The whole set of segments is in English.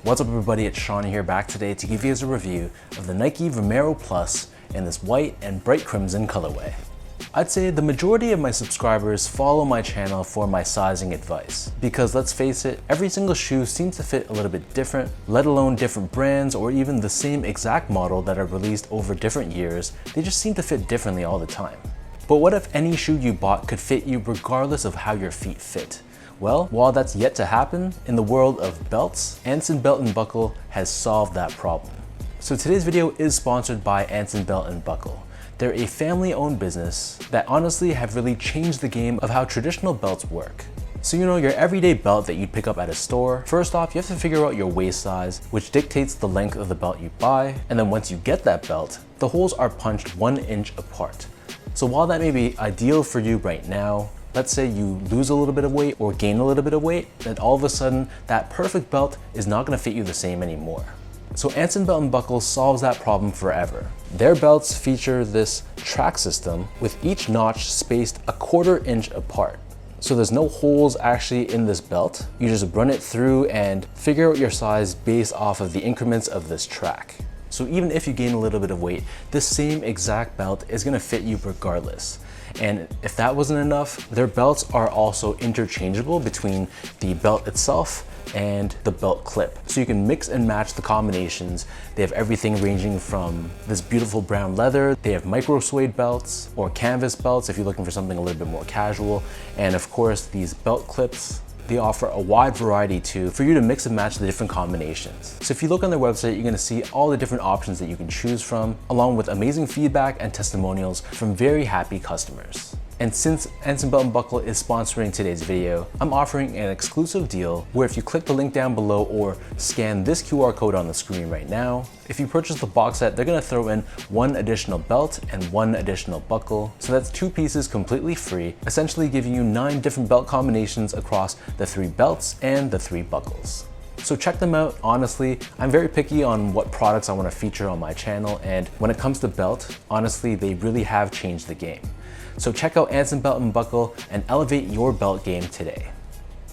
What's up everybody, it's Sean here back today to give you guys a review of the Nike Vomero Plus in this white and bright crimson colorway. I'd say the majority of my subscribers follow my channel for my sizing advice because let's face it, every single shoe seems to fit a little bit different, let alone different brands or even the same exact model that are released over different years. They just seem to fit differently all the time. But what if any shoe you bought could fit you regardless of how your feet fit? Well, while that's yet to happen, in the world of belts, Anson Belt & Buckle has solved that problem. So today's video is sponsored by Anson Belt & Buckle. They're a family-owned business that honestly have really changed the game of how traditional belts work. So you know, your everyday belt that you'd pick up at a store, first off, you have to figure out your waist size, which dictates the length of the belt you buy. And then once you get that belt, the holes are punched 1 inch apart. So while that may be ideal for you right now, let's say you lose a little bit of weight or gain a little bit of weight, then all of a sudden that perfect belt is not going to fit you the same anymore. So Anson Belt & Buckle solves that problem forever. Their belts feature this track system with each notch spaced 1/4 inch apart. So there's no holes actually in this belt. You just run it through and figure out your size based off of the increments of this track. So even if you gain a little bit of weight, this same exact belt is gonna fit you regardless. And if that wasn't enough, their belts are also interchangeable between the belt itself and the belt clip. So you can mix and match the combinations. They have everything ranging from this beautiful brown leather, they have micro suede belts or canvas belts if you're looking for something a little bit more casual. And of course, these belt clips, they offer a wide variety too for you to mix and match the different combinations. So if you look on their website, you're gonna see all the different options that you can choose from, along with amazing feedback and testimonials from very happy customers. And since Anson Belt & Buckle is sponsoring today's video, I'm offering an exclusive deal where if you click the link down below or scan this QR code on the screen right now, if you purchase the box set, they're gonna throw in 1 additional belt and 1 additional buckle. So that's 2 pieces completely free, essentially giving you 9 different belt combinations across the 3 belts and the 3 buckles. So check them out. Honestly, I'm very picky on what products I wanna feature on my channel, and when it comes to belt, honestly, they really have changed the game. So check out Anson Belt & Buckle and elevate your belt game today.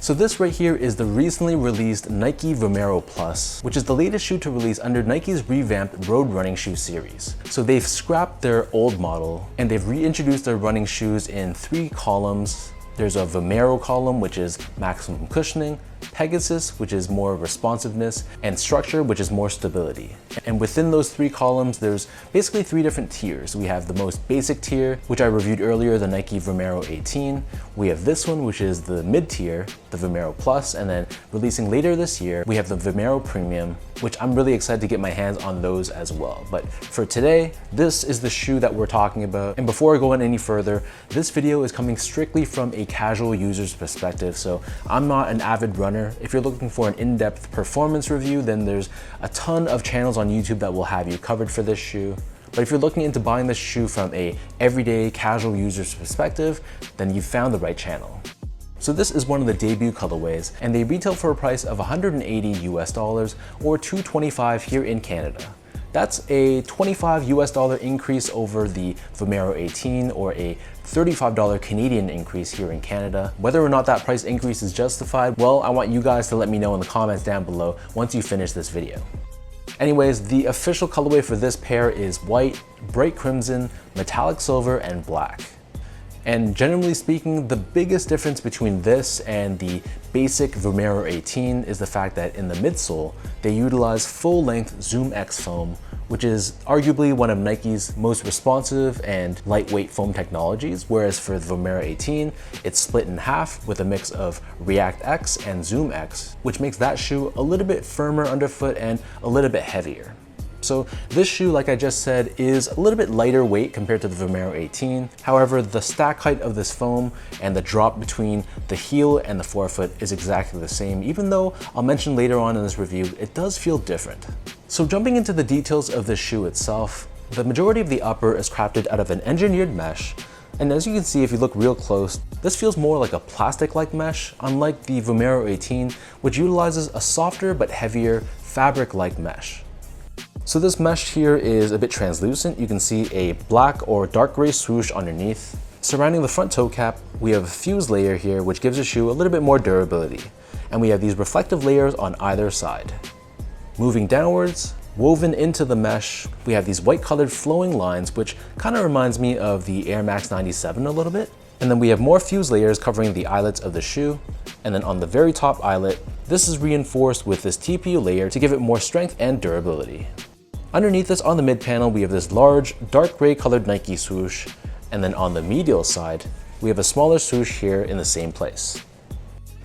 So this right here is the recently released Nike Vomero Plus, which is the latest shoe to release under Nike's revamped road running shoe series. So they've scrapped their old model and they've reintroduced their running shoes in 3 columns. There's a Vomero column, which is maximum cushioning, Pegasus, which is more responsiveness, and Structure, which is more stability. And within those 3 columns, there's basically 3 different tiers. We have the most basic tier, which I reviewed earlier, the Nike Vomero 18. We have this one, which is the mid tier, the Vomero Plus, and then releasing later this year, we have the Vomero Premium, which I'm really excited to get my hands on those as well. But for today, this is the shoe that we're talking about. And before I go on any further, this video is coming strictly from a casual user's perspective. So I'm not an avid runner. If you're looking for an in-depth performance review, then there's a ton of channels on YouTube that will have you covered for this shoe. But if you're looking into buying this shoe from a everyday casual user's perspective, then you've found the right channel. So this is one of the debut colorways, and they retail for a price of $180 US or $225 here in Canada. That's a $25 US increase over the Vomero 18 or a $35 Canadian increase here in Canada. Whether or not that price increase is justified, well, I want you guys to let me know in the comments down below once you finish this video. Anyways, the official colorway for this pair is white, bright crimson, metallic silver, and black. And generally speaking, the biggest difference between this and the basic Vomero 18 is the fact that in the midsole, they utilize full-length Zoom X foam, which is arguably one of Nike's most responsive and lightweight foam technologies, whereas for the Vomero 18, it's split in half with a mix of React X and Zoom X, which makes that shoe a little bit firmer underfoot and a little bit heavier. So this shoe, like I just said, is a little bit lighter weight compared to the Vomero 18. However, the stack height of this foam and the drop between the heel and the forefoot is exactly the same, even though I'll mention later on in this review, it does feel different. So jumping into the details of this shoe itself, the majority of the upper is crafted out of an engineered mesh. And as you can see, if you look real close, this feels more like a plastic-like mesh, unlike the Vomero 18, which utilizes a softer but heavier fabric-like mesh. So this mesh here is a bit translucent. You can see a black or dark gray swoosh underneath. Surrounding the front toe cap, we have a fused layer here, which gives the shoe a little bit more durability. And we have these reflective layers on either side. Moving downwards, woven into the mesh, we have these white colored flowing lines, which kind of reminds me of the Air Max 97 a little bit. And then we have more fused layers covering the eyelets of the shoe. And then on the very top eyelet, this is reinforced with this TPU layer to give it more strength and durability. Underneath this on the mid panel, we have this large dark gray colored Nike swoosh. And then on the medial side, we have a smaller swoosh here in the same place.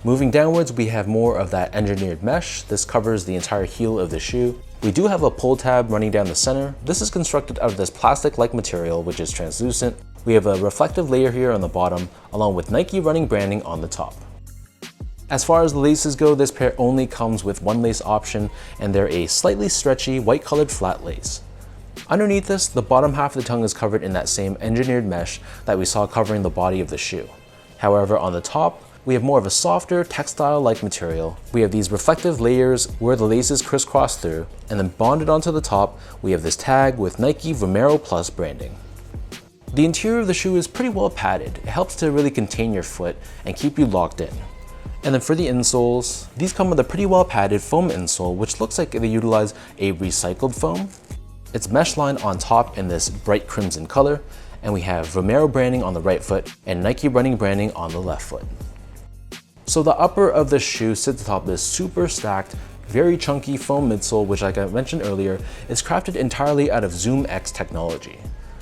Moving downwards, we have more of that engineered mesh. This covers the entire heel of the shoe. We do have a pull tab running down the center. This is constructed out of this plastic-like material, which is translucent. We have a reflective layer here on the bottom, along with Nike running branding on the top. As far as the laces go, this pair only comes with one lace option, and they're a slightly stretchy, white-colored flat lace. Underneath this, the bottom half of the tongue is covered in that same engineered mesh that we saw covering the body of the shoe. However, on the top, we have more of a softer, textile-like material. We have these reflective layers where the laces crisscross through, and then bonded onto the top, we have this tag with Nike Vomero Plus branding. The interior of the shoe is pretty well padded. It helps to really contain your foot and keep you locked in. And then for the insoles, these come with a pretty well padded foam insole, which looks like they utilize a recycled foam. It's mesh lined on top in this bright crimson color, and we have Vomero branding on the right foot and Nike running branding on the left foot. So the upper of the shoe sits atop this super stacked, very chunky foam midsole, which like I mentioned earlier, is crafted entirely out of Zoom X technology.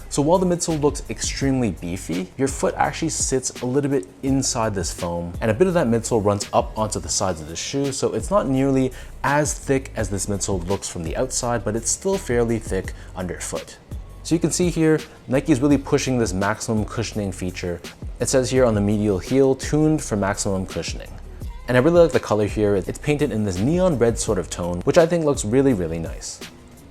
So while the midsole looks extremely beefy, your foot actually sits a little bit inside this foam, and a bit of that midsole runs up onto the sides of the shoe, so it's not nearly as thick as this midsole looks from the outside, but it's still fairly thick underfoot. So you can see here, Nike is really pushing this maximum cushioning feature. It says here on the medial heel, tuned for maximum cushioning. And I really like the color here. It's painted in this neon red sort of tone, which I think looks really, really nice.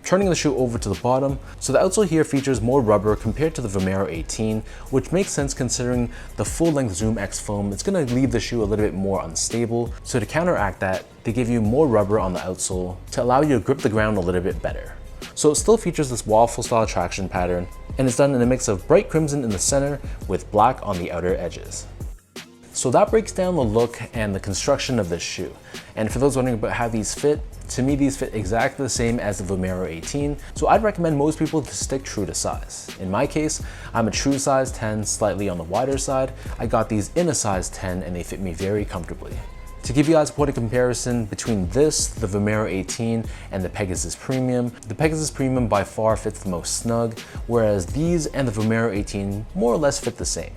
Turning the shoe over to the bottom, so the outsole here features more rubber compared to the Vomero 18, which makes sense considering the full-length Zoom X foam. It's going to leave the shoe a little bit more unstable, so to counteract that, they give you more rubber on the outsole to allow you to grip the ground a little bit better. So it still features this waffle style traction pattern, and it's done in a mix of bright crimson in the center with black on the outer edges. So that breaks down the look and the construction of this shoe. And for those wondering about how these fit, to me these fit exactly the same as the Vomero 18, so I'd recommend most people to stick true to size. In my case, I'm a true size 10, slightly on the wider side. I got these in a size 10 and they fit me very comfortably. To give you guys a point of comparison between this, the Vomero 18, and the Pegasus Premium, the Pegasus Premium by far fits the most snug, whereas these and the Vomero 18 more or less fit the same.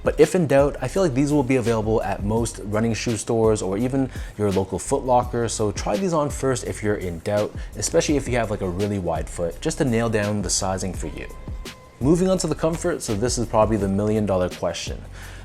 But if in doubt, I feel like these will be available at most running shoe stores or even your local Foot Locker, so try these on first if you're in doubt, especially if you have like a really wide foot, just to nail down the sizing for you. Moving on to the comfort, so this is probably the million-dollar question.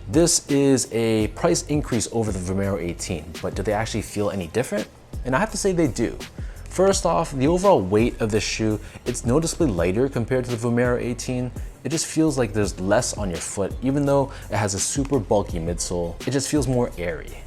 This is a price increase over the Vomero 18, but do they actually feel any different? And I have to say they do. First off, the overall weight of this shoe, it's noticeably lighter compared to the Vomero 18. It just feels like there's less on your foot, even though it has a super bulky midsole. It just feels more airy.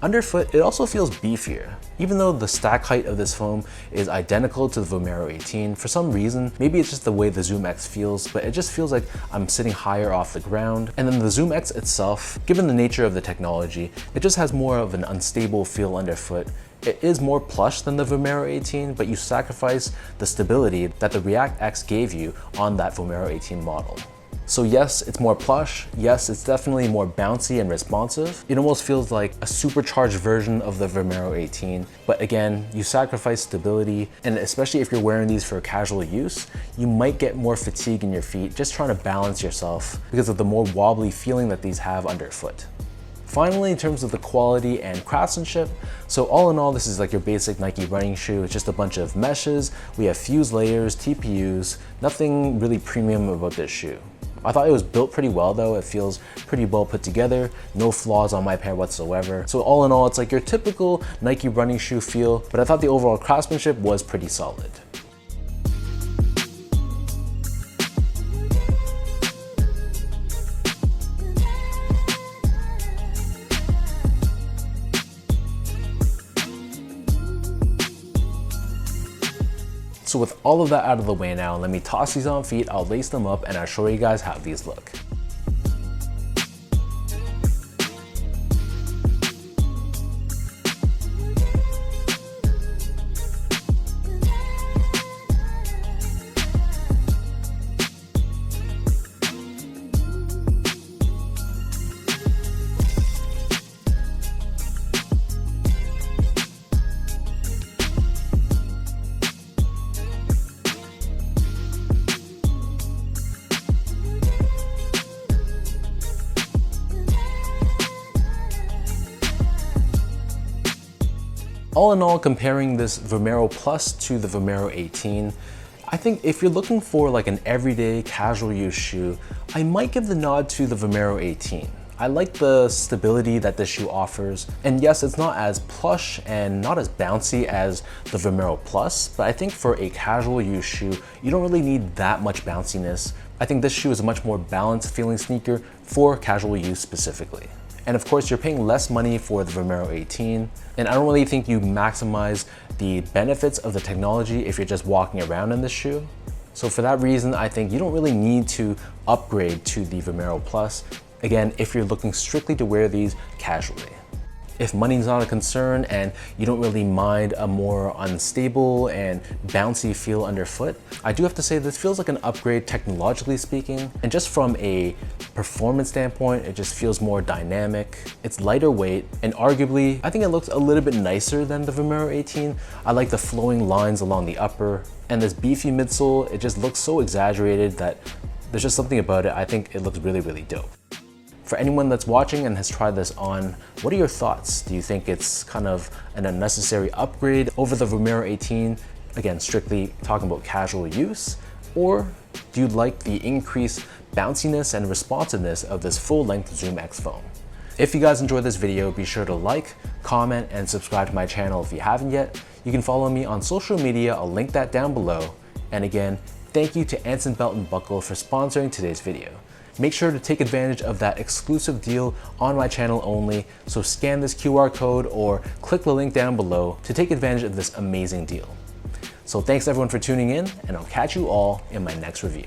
Underfoot, it also feels beefier. Even though the stack height of this foam is identical to the Vomero 18, for some reason, maybe it's just the way the Zoom X feels, but it just feels like I'm sitting higher off the ground. And then the Zoom X itself, given the nature of the technology, it just has more of an unstable feel underfoot. It is more plush than the Vomero 18, but you sacrifice the stability that the React X gave you on that Vomero 18 model. So yes, it's more plush. Yes, it's definitely more bouncy and responsive. It almost feels like a supercharged version of the Vomero 18. But again, you sacrifice stability, and especially if you're wearing these for casual use, you might get more fatigue in your feet just trying to balance yourself because of the more wobbly feeling that these have underfoot. Finally, in terms of the quality and craftsmanship, so all in all, this is like your basic Nike running shoe. It's just a bunch of meshes. We have fused layers, TPUs, nothing really premium about this shoe. I thought it was built pretty well though. It feels pretty well put together, no flaws on my pair whatsoever. So all in all, it's like your typical Nike running shoe feel, but I thought the overall craftsmanship was pretty solid. So with all of that out of the way now, let me toss these on feet, I'll lace them up, and I'll show you guys how these look. All in all, comparing this Vomero Plus to the Vomero 18, I think if you're looking for like an everyday casual use shoe, I might give the nod to the Vomero 18. I like the stability that this shoe offers. And yes, it's not as plush and not as bouncy as the Vomero Plus, but I think for a casual use shoe, you don't really need that much bounciness. I think this shoe is a much more balanced feeling sneaker for casual use specifically. And of course, you're paying less money for the Vomero 18. And I don't really think you maximize the benefits of the technology if you're just walking around in this shoe. So for that reason, I think you don't really need to upgrade to the Vomero Plus. Again, if you're looking strictly to wear these casually. If money's not a concern and you don't really mind a more unstable and bouncy feel underfoot, I do have to say this feels like an upgrade technologically speaking. And just from a performance standpoint, it just feels more dynamic. It's lighter weight, and arguably, I think it looks a little bit nicer than the Vomero 18. I like the flowing lines along the upper, and this beefy midsole, it just looks so exaggerated that there's just something about it. I think it looks really, really dope. For anyone that's watching and has tried this on, what are your thoughts? Do you think it's kind of an unnecessary upgrade over the Vomero 18? Again, strictly talking about casual use. Or do you like the increased bounciness and responsiveness of this full-length Zoom X foam? If you guys enjoyed this video, be sure to like, comment, and subscribe to my channel if you haven't yet. You can follow me on social media, I'll link that down below. And again, thank you to Anson Belt & Buckle for sponsoring today's video. Make sure to take advantage of that exclusive deal on my channel only, so scan this QR code or click the link down below to take advantage of this amazing deal. So thanks everyone for tuning in, and I'll catch you all in my next review.